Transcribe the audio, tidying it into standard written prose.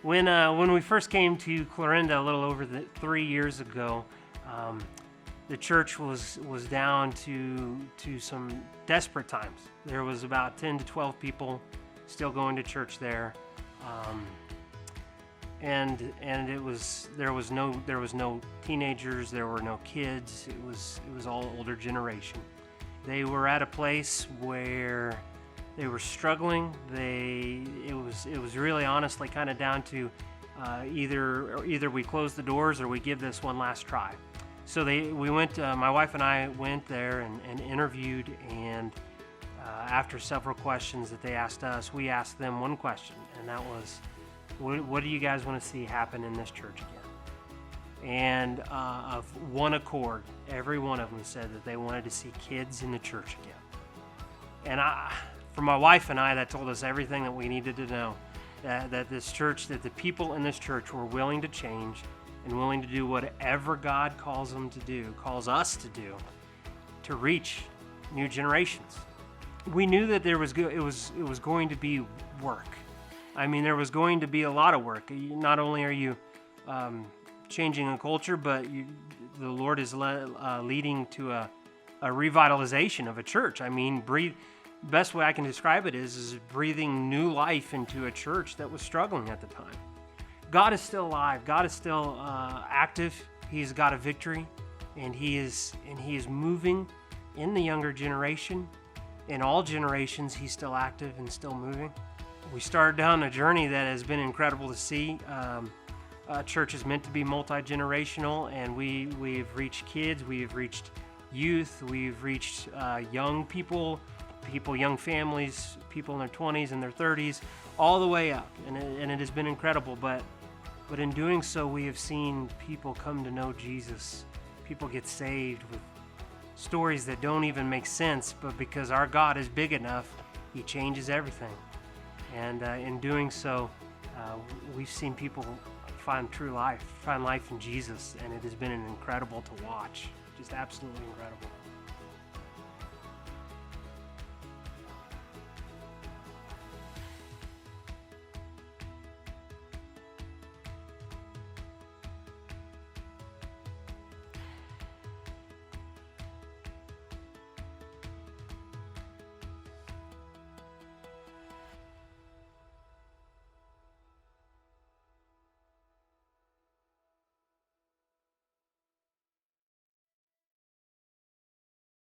When we first came to Clarinda a little over 3 years ago, the church was down to some desperate times. There was about 10 to 12 people still going to church there, and there was no teenagers, there were no kids. It was all older generation. They were at a place where they were struggling. It was really honestly kind of down to either we close the doors or we give this one last try. So we went. My wife and I went there and interviewed, and after several questions that they asked us, we asked them one question, and that was, "What do you guys want to see happen in this church again?" And of one accord, every one of them said that they wanted to see kids in the church again. And for my wife and I, that told us everything that we needed to know. That this church, that the people in this church were willing to change and willing to do whatever God calls them to do, calls us to do, to reach new generations. We knew that it was going to be work. I mean, there was going to be a lot of work. Not only are you changing a culture, but the Lord is leading to a revitalization of a church. I mean, best way I can describe it is breathing new life into a church that was struggling at the time. God is still alive. God is still active. He's got a victory, and He is moving in the younger generation. In all generations, He's still active and still moving. We started down a journey that has been incredible to see. Church is meant to be multi-generational, and we've reached kids, we've reached youth, we've reached young people, young families, people in their 20s and their 30s, all the way up, and it has been incredible. But in doing so, we have seen people come to know Jesus. People get saved with stories that don't even make sense, but because our God is big enough, He changes everything. And in doing so, we've seen people find life in Jesus, and it has been incredible to watch. Just absolutely incredible.